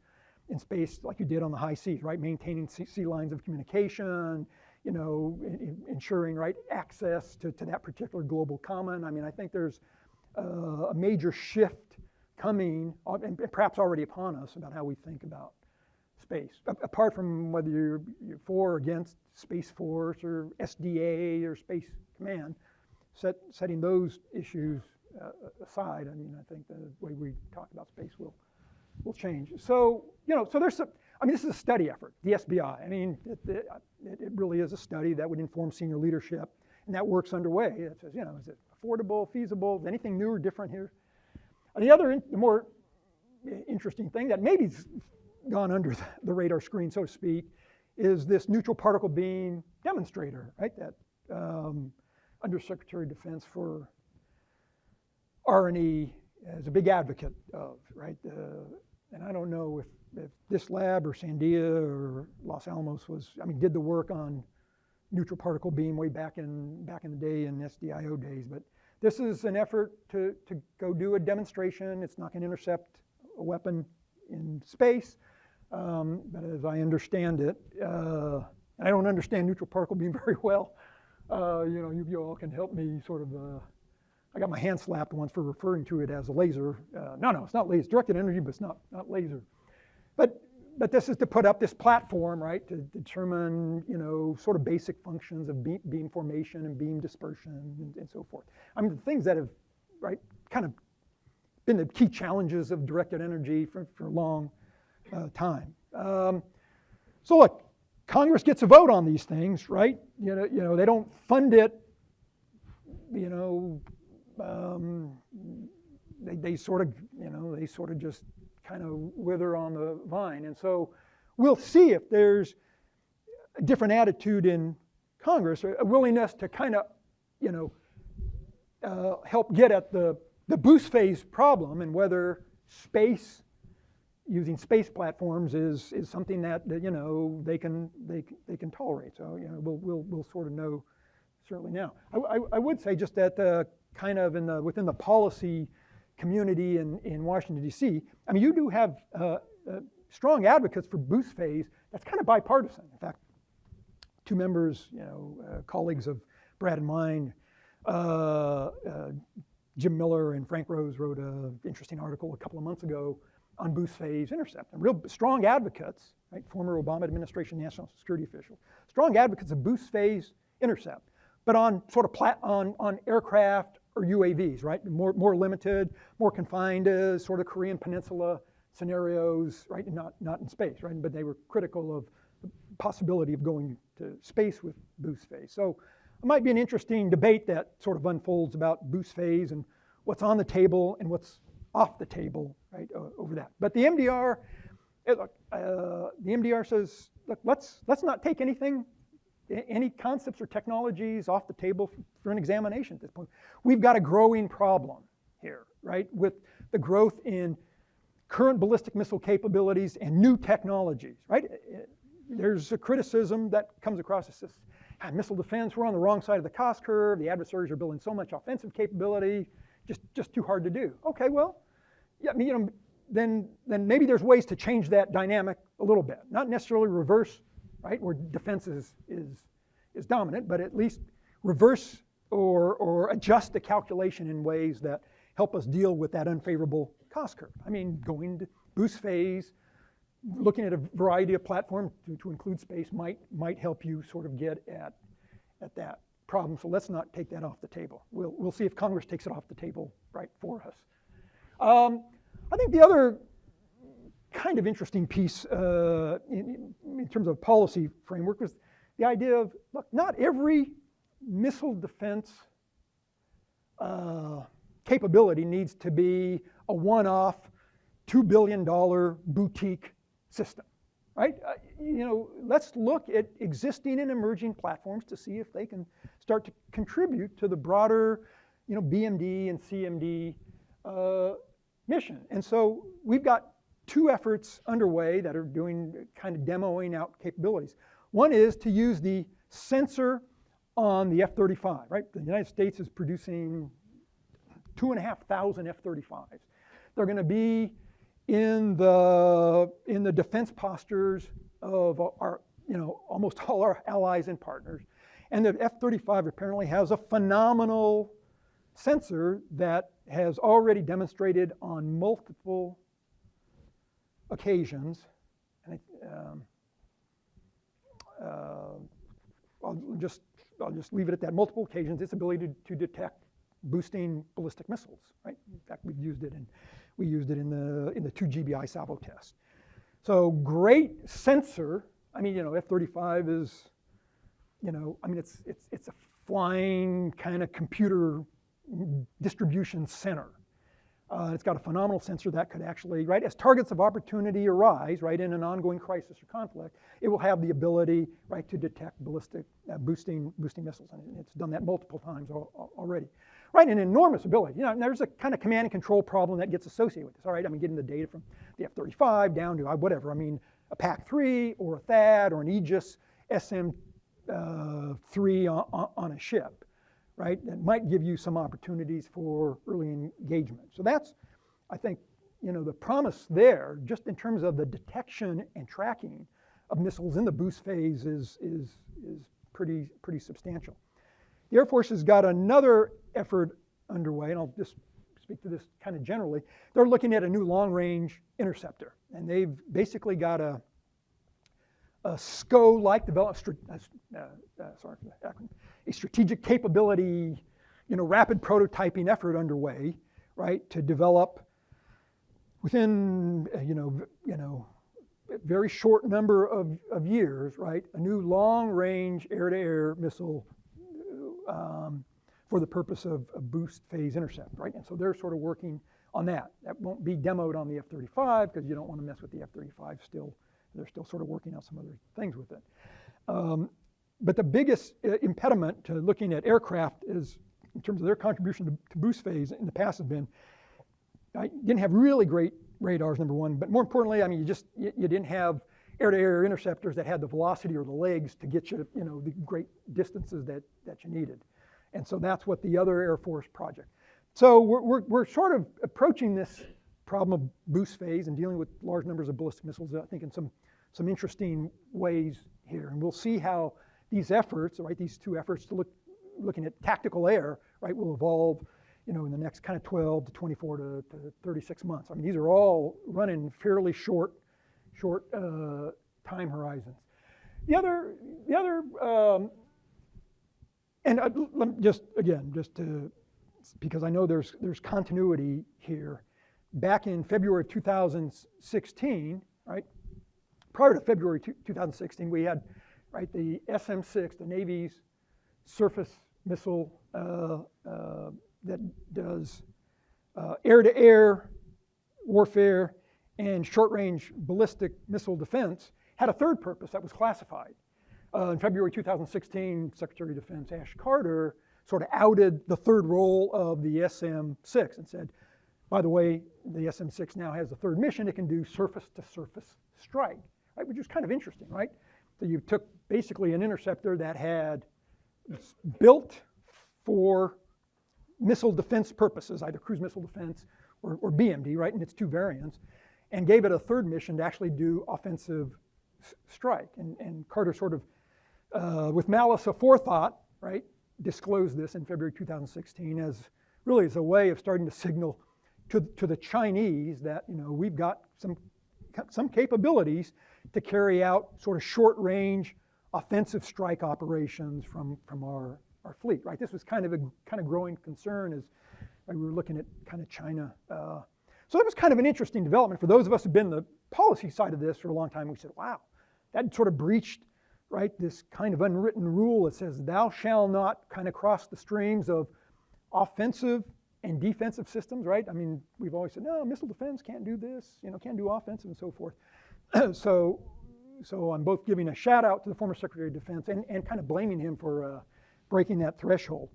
in space like you did on the high seas, right? Maintaining sea lines of communication, ensuring, right, access to that particular global common. I think there's a major shift coming, and perhaps already upon us, about how we think about space. Apart from whether you're for or against Space Force or SDA or Space Command, setting those issues aside, I think the way we talk about space will change. So, so there's some, this is a study effort, the SBI. It really is a study that would inform senior leadership, and that work's underway. It says, is it affordable, feasible, is anything new or different here? And the more interesting thing that maybe's gone under the radar screen, so to speak, is this neutral particle beam demonstrator, right? That Undersecretary of Defense for R&E is a big advocate of, right? And I don't know if this lab or Sandia or Los Alamos did the work on neutral particle beam way back in the day in SDIO days, but this is an effort to go do a demonstration. It's not going to intercept a weapon in space, but as I understand it, I don't understand neutral particle beam very well. You all can help me sort of. I got my hand slapped once for referring to it as a laser. No, it's not laser. Directed energy, but it's not laser. But this is to put up this platform, right, to determine, sort of basic functions of beam formation and beam dispersion and so forth. The things that have, right, kind of been the key challenges of directed energy for a long time. So look, Congress gets a vote on these things, right? They don't fund it. They sort of just kind of wither on the vine. And so we'll see if there's a different attitude in Congress, or a willingness to kind of, help get at the Boostphase problem, and whether using space platforms is something that they can tolerate. So we'll sort of know certainly now. I would say just that kind of within the policy community in Washington, D.C., you do have strong advocates for Boostphase. That's kind of bipartisan. In fact, two members, colleagues of Brad and mine, Jim Miller and Frank Rose wrote an interesting article a couple of months ago on Boostphase Intercept. And real strong advocates, right, former Obama administration national security officials, strong advocates of Boostphase Intercept, but on sort of on aircraft or UAVs, right? More limited, more confined to sort of Korean Peninsula scenarios, right? And not in space, right? But they were critical of the possibility of going to space with Boostphase. So it might be an interesting debate that sort of unfolds about Boostphase and what's on the table and what's off the table, right? Over that. But the MDR, the MDR says, look, let's not take any concepts or technologies off the table for an examination at this point. We've got a growing problem here, right? With the growth in current ballistic missile capabilities and new technologies, right? There's a criticism that comes across as this, missile defense, we're on the wrong side of the cost curve. The adversaries are building so much offensive capability, just too hard to do. Okay, well, yeah, then maybe there's ways to change that dynamic a little bit. Not necessarily reverse, right, where defense is dominant, but at least reverse or adjust the calculation in ways that help us deal with that unfavorable cost curve. Going to Boostphase, looking at a variety of platforms to include space might help you sort of get at that problem. So let's not take that off the table. We'll see if Congress takes it off the table, right, for us. I think the other kind of interesting piece in terms of policy framework was the idea of, look, not every missile defense capability needs to be a one-off $2 billion boutique system, right? Let's look at existing and emerging platforms to see if they can start to contribute to the broader, BMD and CMD mission. And so we've got two efforts underway that are doing kind of demoing out capabilities. One is to use the sensor on the F-35, right? The United States is producing 2,500 F-35s. They're going to be in the defense postures of our, almost all our allies and partners. And the F-35 apparently has a phenomenal sensor that has already demonstrated on multiple occasions. And I'll just leave it at that. Multiple occasions, its ability to detect boosting ballistic missiles. Right? In fact, we used it in the 2 GBI salvo test. So great sensor. I mean, F-35 is, it's a flying kind of computer distribution center. It's got a phenomenal sensor that could actually, right, as targets of opportunity arise, right, in an ongoing crisis or conflict, it will have the ability, right, to detect ballistic boosting missiles, and it's done that multiple times already, right? An enormous ability. There's a kind of command and control problem that gets associated with this. All right, I mean, getting the data from the F-35 down to whatever. I mean, a PAC-3 or a THAAD or an Aegis SM3 on a ship. Right, that might give you some opportunities for early engagement. So that's, I think, the promise there, just in terms of the detection and tracking of missiles in the boost phase is pretty substantial. The Air Force has got another effort underway, and I'll just speak to this kind of generally. They're looking at a new long-range interceptor, and they've basically got a SCO-like development, a strategic capability, rapid prototyping effort underway, right, to develop within, a very short number of years, right, a new long-range air-to-air missile for the purpose of a Boostphase intercept, right? And so they're sort of working on that. That won't be demoed on the F-35 because you don't want to mess with the F-35 still. They're still sort of working out some other things with it. But the biggest impediment to looking at aircraft is, in terms of their contribution to boost phase in the past, has been, you didn't have really great radars, number one, but more importantly, I mean, you didn't have air-to-air interceptors that had the velocity or the legs to get you, the great distances that you needed. And so that's what the other Air Force project. So we're sort of approaching this problem of boost phase and dealing with large numbers of ballistic missiles, I think, in some interesting ways here. And we'll see how these efforts, right, these two efforts to looking at tactical air, right, will evolve, in the next kind of 12 to 24 to 36 months. I mean, these are all running fairly short time horizons. The other, and let me just to, because I know there's continuity here. Back in February of 2016, right, prior to February 2016, we had, right, the SM6, the Navy's surface missile that does air-to-air warfare and short-range ballistic missile defense, had a third purpose that was classified. In February 2016, Secretary of Defense Ash Carter sort of outed the third role of the SM6 and said, by the way, the SM6 now has a third mission. It can do surface-to-surface strike, right? Which is kind of interesting, right? So you took basically an interceptor that had built for missile defense purposes, either cruise missile defense or BMD, right, in its two variants, and gave it a third mission to actually do offensive strike. And Carter sort of, with malice aforethought, right, disclosed this in February 2016 as really as a way of starting to signal to the Chinese that, we've got some capabilities to carry out sort of short-range offensive strike operations from our fleet, right? This was kind of growing concern as we were looking at kind of China. So that was kind of an interesting development. For those of us who've been the policy side of this for a long time, we said, wow, that sort of breached, right, this kind of unwritten rule that says thou shall not kind of cross the streams of offensive and defensive systems, right? I mean, we've always said, no, missile defense can't do this, can't do offensive and so forth. So I'm both giving a shout out to the former Secretary of Defense and kind of blaming him for breaking that threshold.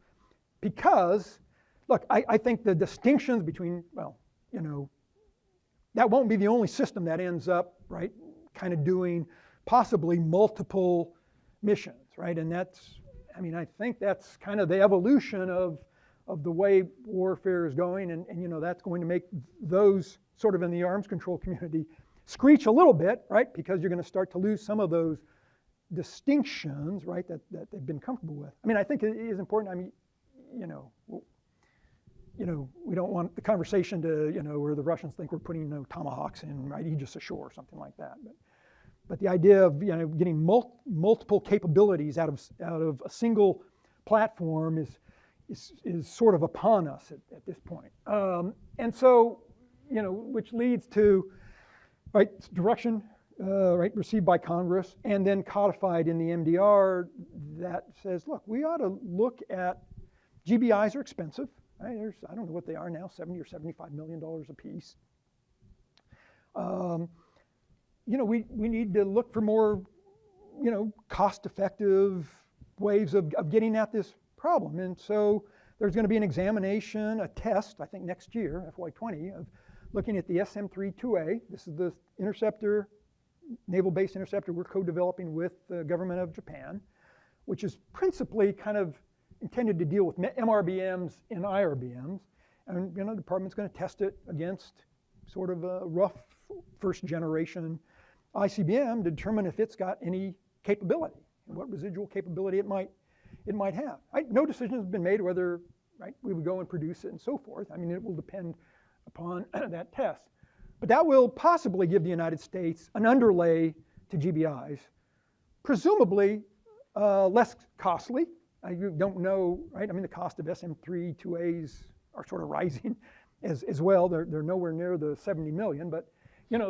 Because, look, I think the distinctions between, well, that won't be the only system that ends up, right, kind of doing possibly multiple missions, right? And that's, I think that's kind of the evolution of the way warfare is going, and that's going to make those sort of in the arms control community screech a little bit, right? Because you're going to start to lose some of those distinctions, right, that they've been comfortable with. I think it is important. We don't want the conversation to, where the Russians think we're putting tomahawks in, right, Aegis ashore or something like that. But the idea of getting multiple capabilities out of a single platform is sort of upon us at this point. And so, which leads to, right, direction, right, received by Congress and then codified in the MDR that says, look, we ought to look at, GBIs are expensive, right? I don't know what they are now, $70 or $75 million a piece. We need to look for more, cost-effective ways of getting at this problem. And so there's going to be an examination, a test, I think next year, FY20, of looking at the SM3 2A. This is the interceptor, naval-based interceptor we're co-developing with the government of Japan, which is principally kind of intended to deal with MRBMs and IRBMs. And the department's going to test it against sort of a rough first generation ICBM to determine if it's got any capability and what residual capability it might have. No decision has been made whether, right, we would go and produce it and so forth. It will depend upon that test. But that will possibly give the United States an underlay to GBIs, presumably less costly. You don't know, right? The cost of SM3 2As are sort of rising as well. They're nowhere near the 70 million, but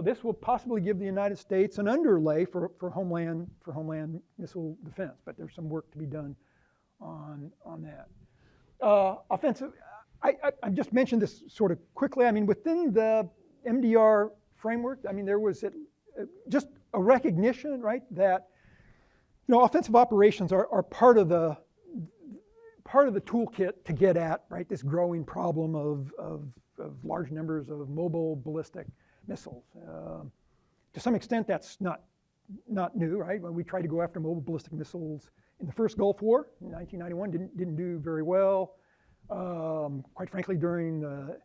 this will possibly give the United States an underlay for homeland missile defense. But there's some work to be done on that. Offensive. I just mentioned this sort of quickly. Within the MDR framework, there was just a recognition, right, that offensive operations are part of the toolkit to get at, right, this growing problem of large numbers of mobile ballistic missiles. To some extent, that's not new, right? When we tried to go after mobile ballistic missiles in the first Gulf War in 1991, didn't do very well. Quite frankly, during the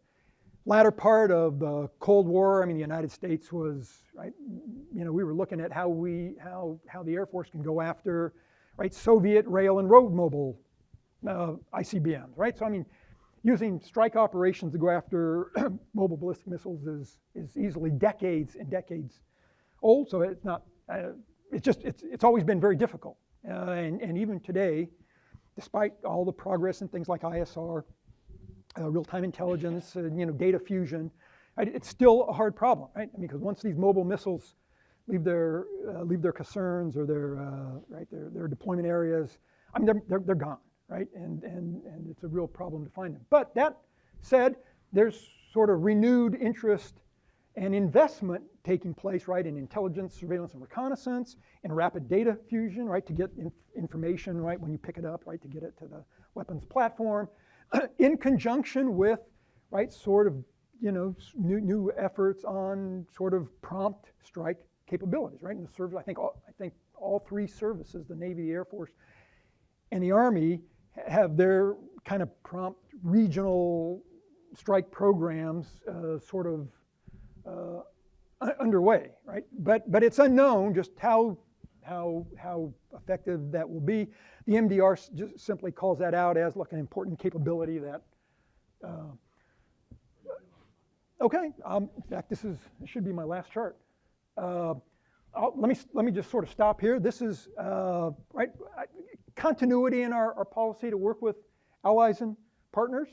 latter part of the Cold War, the United States was, right, we were looking at how the Air Force can go after, right, Soviet rail and road mobile ICBMs, right? So using strike operations to go after mobile ballistic missiles is easily decades and decades old. So it's not. It's always been very difficult, and even today, despite all the progress in things like ISR, real-time intelligence, data fusion, right, it's still a hard problem, right? Because once these mobile missiles leave their concerns or their deployment areas, they're gone, right? And it's a real problem to find them. But that said, there's sort of renewed interest and investment taking place, right, in intelligence, surveillance, and reconnaissance, in rapid data fusion, right, to get information, right, when you pick it up, right, to get it to the weapons platform, in conjunction with, right, sort of, new efforts on sort of prompt strike capabilities, right? In the service, I think all three services, the Navy, the Air Force, and the Army, have their kind of prompt regional strike programs sort of underway, right? But it's unknown just how effective that will be. The MDR just simply calls that out as, look, an important capability that. Okay. In fact, this should be my last chart. Let me just sort of stop here. This is right, continuity in our policy to work with allies and partners.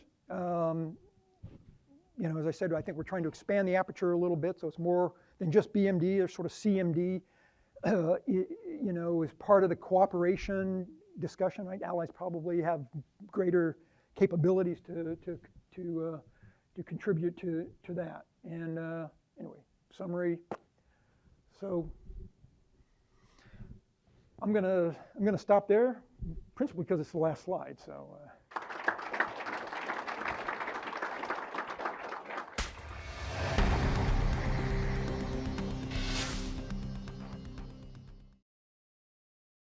as I said, I think we're trying to expand the aperture a little bit, so it's more than just BMD. There's sort of CMD, as part of the cooperation discussion, right? Allies probably have greater capabilities to contribute to that. And anyway, summary. So I'm gonna stop there, principally because it's the last slide. So.